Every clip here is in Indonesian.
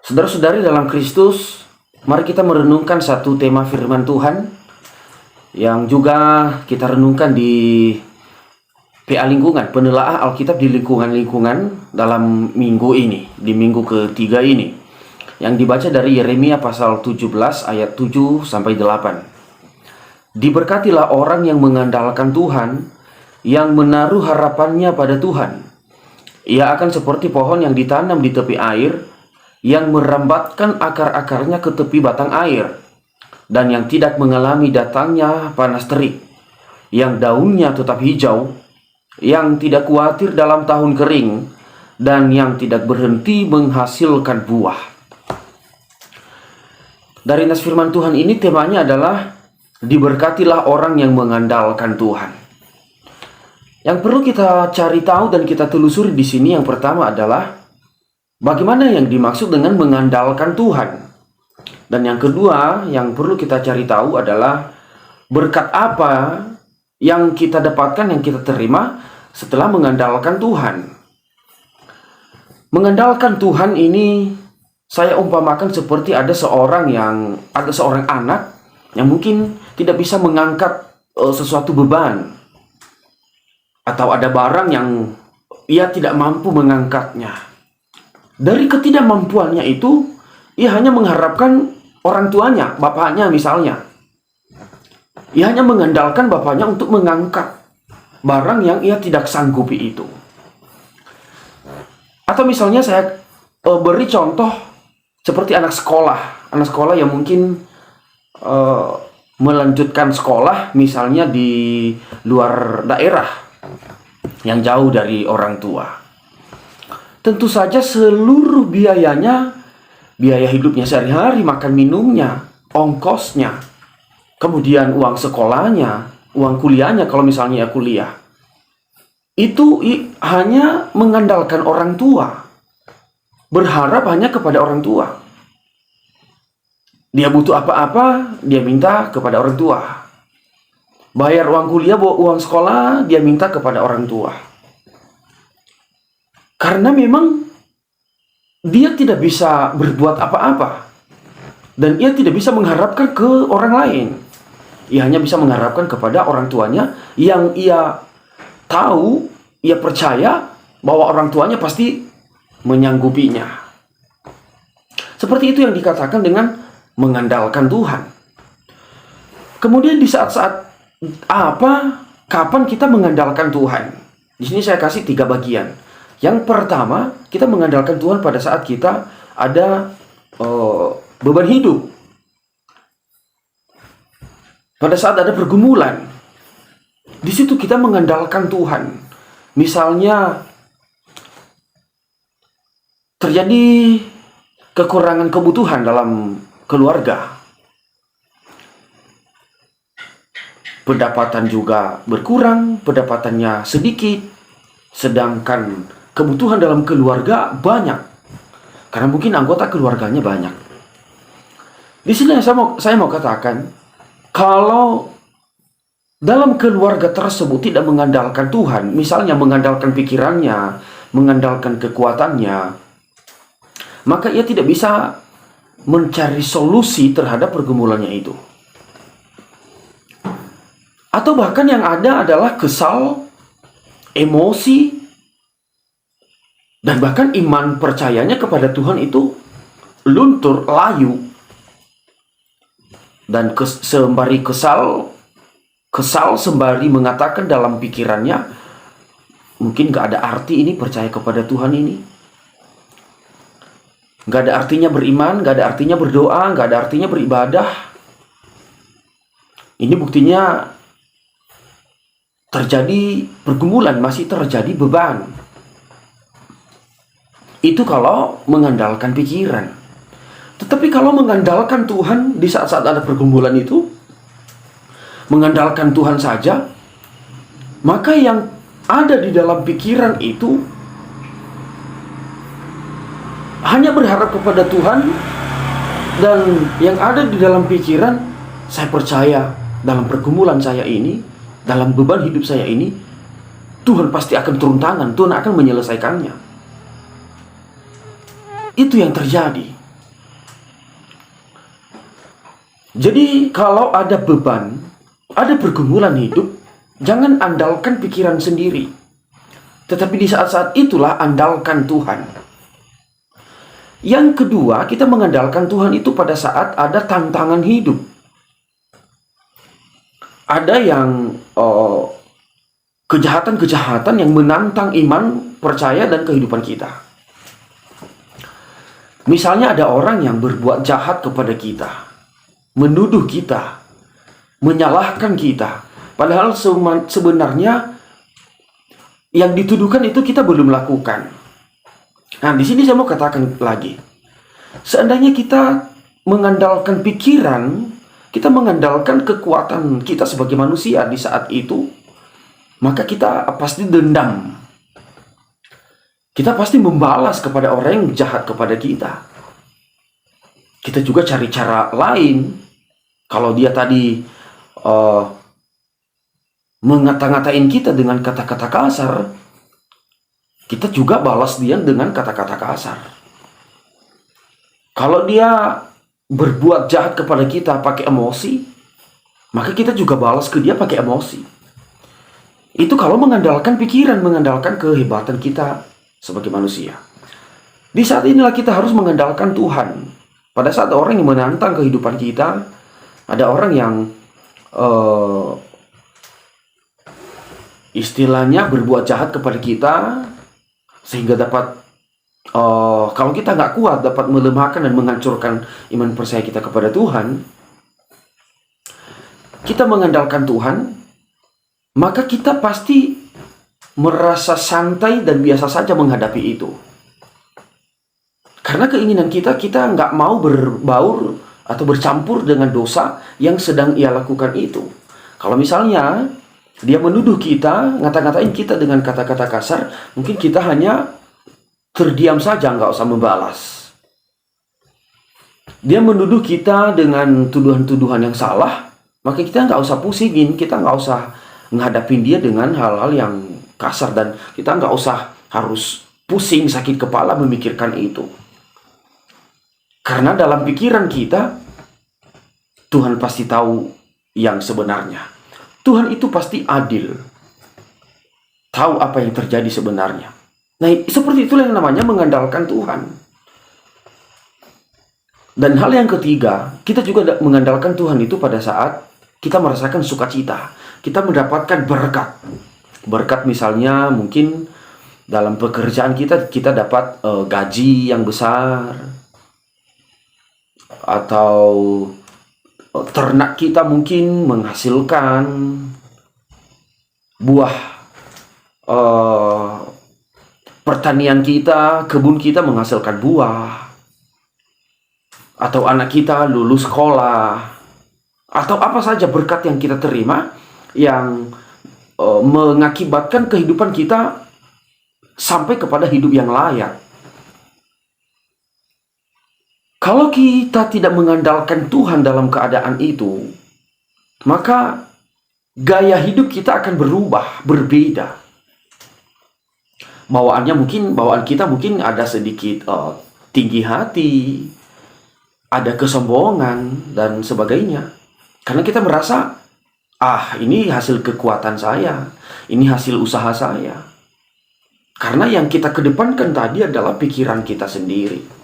Saudara-saudari dalam Kristus, mari kita merenungkan satu tema firman Tuhan yang juga kita renungkan di PA Lingkungan, penelaah Alkitab di lingkungan-lingkungan dalam minggu ini, di minggu ketiga ini, yang dibaca dari Yeremia pasal 17 ayat 7 sampai 8. Diberkatilah orang yang mengandalkan Tuhan, yang menaruh harapannya pada Tuhan. Ia akan seperti pohon yang ditanam di tepi air, yang merambatkan akar-akarnya ke tepi batang air, dan yang tidak mengalami datangnya panas terik, yang daunnya tetap hijau, yang tidak khawatir dalam tahun kering, dan yang tidak berhenti menghasilkan buah. Dari nas firman Tuhan ini temanya adalah diberkatilah orang yang mengandalkan Tuhan. Yang perlu kita cari tahu dan kita telusuri di sini yang pertama adalah bagaimana yang dimaksud dengan mengandalkan Tuhan. Dan yang kedua yang perlu kita cari tahu adalah berkat apa yang kita dapatkan, yang kita terima setelah mengandalkan Tuhan. Mengandalkan Tuhan ini saya umpamakan seperti ada seorang anak yang mungkin tidak bisa mengangkat sesuatu beban, atau ada barang yang ia tidak mampu mengangkatnya. Dari ketidakmampuannya itu, ia hanya mengharapkan orang tuanya, bapaknya misalnya. Ia hanya mengandalkan bapaknya untuk mengangkat barang yang ia tidak sanggupi itu. Atau misalnya saya beri contoh seperti anak sekolah yang mungkin melanjutkan sekolah misalnya di luar daerah yang jauh dari orang tua. Tentu saja seluruh biayanya, biaya hidupnya sehari-hari, makan minumnya, ongkosnya, kemudian uang sekolahnya, uang kuliahnya kalau misalnya kuliah, itu hanya mengandalkan orang tua, berharap hanya kepada orang tua. Dia butuh apa-apa, dia minta kepada orang tua. Bayar uang kuliah, uang sekolah, dia minta kepada orang tua. Karena memang dia tidak bisa berbuat apa-apa. Dan ia tidak bisa mengharapkan ke orang lain. Ia hanya bisa mengharapkan kepada orang tuanya yang ia tahu, ia percaya bahwa orang tuanya pasti menyanggupinya. Seperti itu yang dikatakan dengan mengandalkan Tuhan. Kemudian di saat-saat kapan kita mengandalkan Tuhan? Di sini saya kasih 3 bagian. Yang pertama, kita mengandalkan Tuhan pada saat kita ada beban hidup. Pada saat ada pergumulan. Di situ kita mengandalkan Tuhan. Misalnya terjadi kekurangan kebutuhan dalam keluarga. Pendapatan juga berkurang, pendapatannya sedikit, sedangkan kebutuhan dalam keluarga banyak. Karena mungkin anggota keluarganya banyak. Di sini saya mau katakan, kalau dalam keluarga tersebut tidak mengandalkan Tuhan, misalnya mengandalkan pikirannya, mengandalkan kekuatannya, maka ia tidak bisa mencari solusi terhadap pergumulannya itu. Atau bahkan yang ada adalah kesal, emosi, dan bahkan iman percayanya kepada Tuhan itu luntur, layu. Dan sembari kesal sembari mengatakan dalam pikirannya, mungkin gak ada arti ini percaya kepada Tuhan ini. Gak ada artinya beriman, gak ada artinya berdoa, gak ada artinya beribadah. Ini buktinya terjadi pergumulan, masih terjadi beban. Itu kalau mengandalkan pikiran. Tetapi kalau mengandalkan Tuhan di saat-saat ada pergumulan itu, mengandalkan Tuhan saja, maka yang ada di dalam pikiran itu hanya berharap kepada Tuhan. Dan yang ada di dalam pikiran, saya percaya dalam pergumulan saya ini, dalam beban hidup saya ini, Tuhan pasti akan turun tangan, Tuhan akan menyelesaikannya. Itu yang terjadi. Jadi kalau ada beban, ada pergumulan hidup, jangan andalkan pikiran sendiri. Tetapi di saat-saat itulah andalkan Tuhan. Yang kedua, kita mengandalkan Tuhan itu pada saat ada tantangan hidup. Ada yang kejahatan-kejahatan yang menantang iman, percaya, dan kehidupan kita. Misalnya ada orang yang berbuat jahat kepada kita, menuduh kita, menyalahkan kita. Padahal sebenarnya yang dituduhkan itu kita belum lakukan. Nah, di sini saya mau katakan lagi. Seandainya kita mengandalkan pikiran, kita mengandalkan kekuatan kita sebagai manusia di saat itu, maka kita pasti dendam. Kita pasti membalas kepada orang yang jahat kepada kita. Kita juga cari cara lain. Kalau dia tadi mengata-ngatain kita dengan kata-kata kasar, kita juga balas dia dengan kata-kata kasar. Kalau dia berbuat jahat kepada kita pakai emosi, maka kita juga balas ke dia pakai emosi. Itu kalau mengandalkan pikiran, mengandalkan kehebatan kita sebagai manusia. Di saat inilah kita harus mengandalkan Tuhan. Pada saat orang yang menantang kehidupan kita, ada orang yang istilahnya berbuat jahat kepada kita, sehingga dapat kalau kita nggak kuat dapat melemahkan dan menghancurkan iman percaya kita kepada Tuhan. Kita mengandalkan Tuhan, maka kita pasti merasa santai dan biasa saja menghadapi itu. Karena keinginan kita nggak mau berbaur atau bercampur dengan dosa yang sedang ia lakukan itu. Kalau misalnya dia menuduh kita, ngata-ngatain kita dengan kata-kata kasar, mungkin kita hanya terdiam saja, nggak usah membalas. Dia menuduh kita dengan tuduhan-tuduhan yang salah, maka kita nggak usah pusingin, kita nggak usah menghadapin dia dengan hal-hal yang kasar, dan kita nggak usah harus pusing, sakit kepala memikirkan itu. Karena dalam pikiran kita, Tuhan pasti tahu yang sebenarnya. Tuhan itu pasti adil, tahu apa yang terjadi sebenarnya. Nah, seperti itulah yang namanya mengandalkan Tuhan. Dan hal yang ketiga, kita juga mengandalkan Tuhan itu pada saat kita merasakan sukacita, kita mendapatkan berkat. Berkat misalnya mungkin dalam pekerjaan kita dapat gaji yang besar, atau ternak kita mungkin menghasilkan buah, pertanian kita, kebun kita menghasilkan buah, atau anak kita lulus sekolah, atau apa saja berkat yang kita terima yang mengakibatkan kehidupan kita sampai kepada hidup yang layak. Kalau kita tidak mengandalkan Tuhan dalam keadaan itu, maka gaya hidup kita akan berubah, berbeda. Bawaan kita mungkin ada sedikit tinggi hati, ada kesombongan dan sebagainya. Karena kita merasa, ini hasil kekuatan saya, ini hasil usaha saya. Karena yang kita kedepankan tadi adalah pikiran kita sendiri.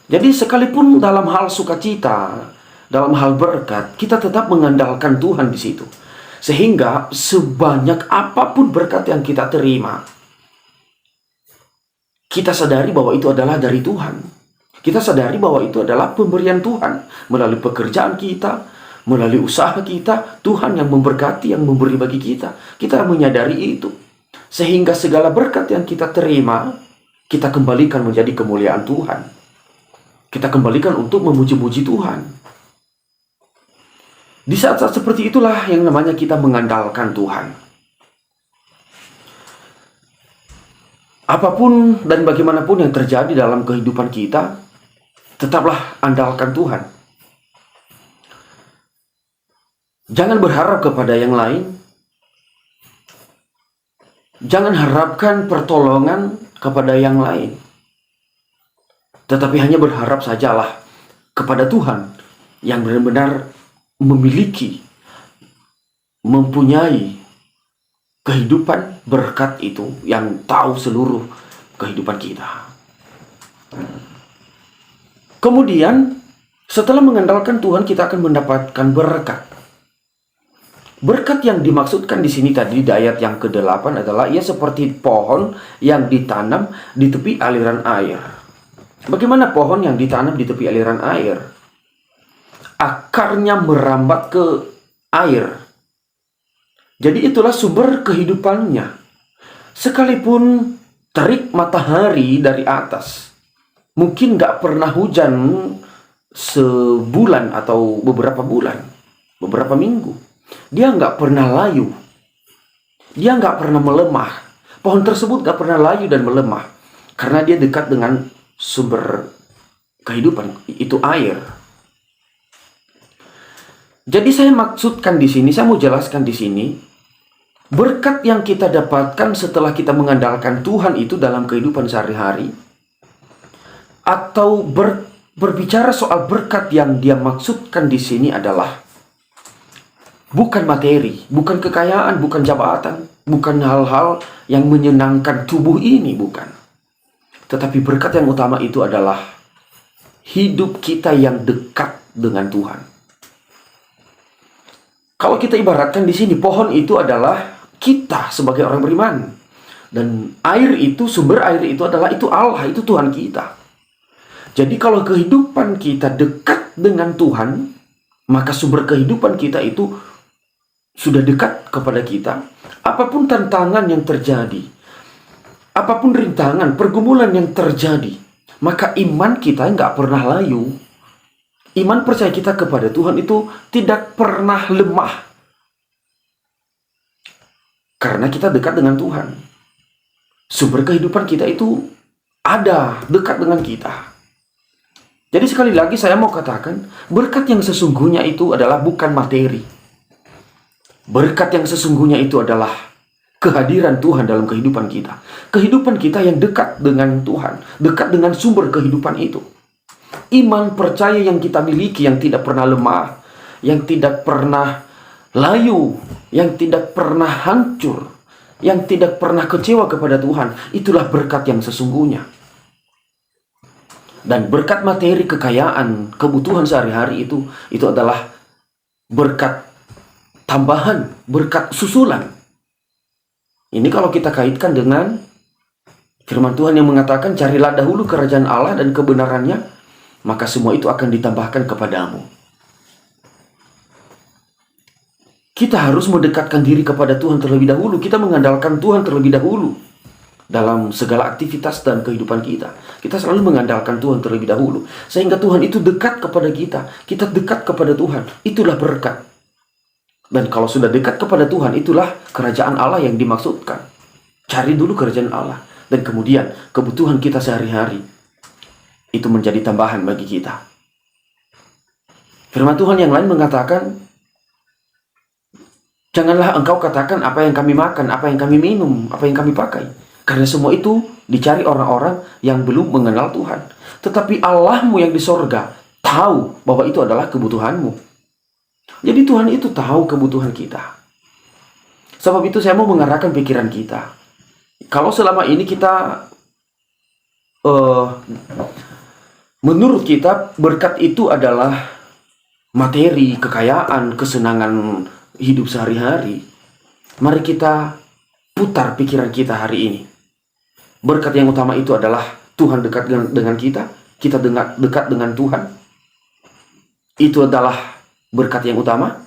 Jadi sekalipun dalam hal sukacita, dalam hal berkat, kita tetap mengandalkan Tuhan di situ. Sehingga sebanyak apapun berkat yang kita terima, kita sadari bahwa itu adalah dari Tuhan. Kita sadari bahwa itu adalah pemberian Tuhan. Melalui pekerjaan kita, melalui usaha kita, Tuhan yang memberkati, yang memberi bagi kita. Kita menyadari itu. Sehingga segala berkat yang kita terima, kita kembalikan menjadi kemuliaan Tuhan. Kita kembalikan untuk memuji-muji Tuhan. Di saat-saat seperti itulah yang namanya kita mengandalkan Tuhan. Apapun dan bagaimanapun yang terjadi dalam kehidupan kita, tetaplah andalkan Tuhan. Jangan berharap kepada yang lain. Jangan harapkan pertolongan kepada yang lain. Tetapi hanya berharap sajalah kepada Tuhan yang benar-benar mempunyai kehidupan berkat itu, yang tahu seluruh kehidupan kita. Kemudian setelah mengandalkan Tuhan, kita akan mendapatkan berkat. Berkat yang dimaksudkan di sini tadi di ayat yang ke-8 adalah ia seperti pohon yang ditanam di tepi aliran air. Bagaimana pohon yang ditanam di tepi aliran air? Akarnya merambat ke air. Jadi itulah sumber kehidupannya. Sekalipun terik matahari dari atas, mungkin gak pernah hujan sebulan atau beberapa bulan, beberapa minggu, dia nggak pernah layu. Dia nggak pernah melemah. Pohon tersebut nggak pernah layu dan melemah. Karena dia dekat dengan sumber kehidupan, itu air. Jadi saya maksudkan di sini, saya mau jelaskan di sini, berkat yang kita dapatkan setelah kita mengandalkan Tuhan itu dalam kehidupan sehari-hari, atau berbicara soal berkat yang dia maksudkan di sini adalah bukan materi, bukan kekayaan, bukan jabatan, bukan hal-hal yang menyenangkan tubuh ini, bukan. Tetapi berkat yang utama itu adalah hidup kita yang dekat dengan Tuhan. Kalau kita ibaratkan di sini, pohon itu adalah kita sebagai orang beriman. Dan air itu, sumber air itu adalah itu Allah, itu Tuhan kita. Jadi kalau kehidupan kita dekat dengan Tuhan, maka sumber kehidupan kita itu sudah dekat kepada kita. Apapun tantangan yang terjadi, apapun rintangan, pergumulan yang terjadi, maka iman kita nggak pernah layu. Iman percaya kita kepada Tuhan itu tidak pernah lemah. Karena kita dekat dengan Tuhan. Sumber kehidupan kita itu ada, dekat dengan kita. Jadi sekali lagi saya mau katakan, berkat yang sesungguhnya itu adalah bukan materi. Berkat yang sesungguhnya itu adalah kehadiran Tuhan dalam kehidupan kita. Kehidupan kita yang dekat dengan Tuhan, dekat dengan sumber kehidupan itu. Iman percaya yang kita miliki, yang tidak pernah lemah, yang tidak pernah layu, yang tidak pernah hancur, yang tidak pernah kecewa kepada Tuhan, itulah berkat yang sesungguhnya. Dan berkat materi, kekayaan, kebutuhan sehari-hari itu adalah berkat tambahan, berkat susulan. Ini kalau kita kaitkan dengan firman Tuhan yang mengatakan, carilah dahulu kerajaan Allah dan kebenarannya, maka semua itu akan ditambahkan kepadamu. Kita harus mendekatkan diri kepada Tuhan terlebih dahulu. Kita mengandalkan Tuhan terlebih dahulu dalam segala aktivitas dan kehidupan kita. Kita selalu mengandalkan Tuhan terlebih dahulu, sehingga Tuhan itu dekat kepada kita. Kita dekat kepada Tuhan. Itulah berkat. Dan kalau sudah dekat kepada Tuhan, itulah kerajaan Allah yang dimaksudkan. Cari dulu kerajaan Allah. Dan kemudian kebutuhan kita sehari-hari itu menjadi tambahan bagi kita. Firman Tuhan yang lain mengatakan, janganlah engkau katakan apa yang kami makan, apa yang kami minum, apa yang kami pakai. Karena semua itu dicari orang-orang yang belum mengenal Tuhan. Tetapi Allahmu yang di sorga tahu bahwa itu adalah kebutuhanmu. Jadi Tuhan itu tahu kebutuhan kita. Sebab itu saya mau mengarahkan pikiran kita. Kalau selama ini kita menurut kita berkat itu adalah materi, kekayaan, kesenangan hidup sehari-hari, mari kita putar pikiran kita hari ini. Berkat yang utama itu adalah Tuhan dekat dengan kita, kita dekat dengan Tuhan. Itu adalah berkat yang utama,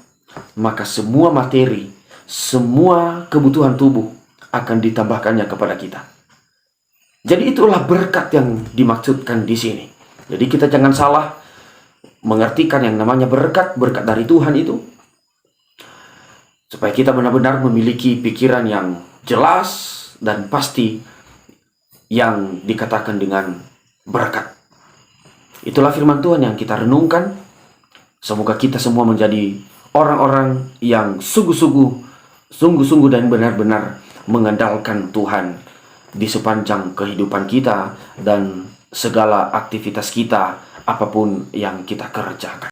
maka semua materi, semua kebutuhan tubuh akan ditambahkannya kepada kita. Jadi itulah berkat yang dimaksudkan di sini. Jadi kita jangan salah mengartikan yang namanya berkat dari Tuhan itu. Supaya kita benar-benar memiliki pikiran yang jelas dan pasti yang dikatakan dengan berkat. Itulah firman Tuhan yang kita renungkan. Semoga kita semua menjadi orang-orang yang sungguh-sungguh dan benar-benar mengandalkan Tuhan di sepanjang kehidupan kita dan segala aktivitas kita, apapun yang kita kerjakan.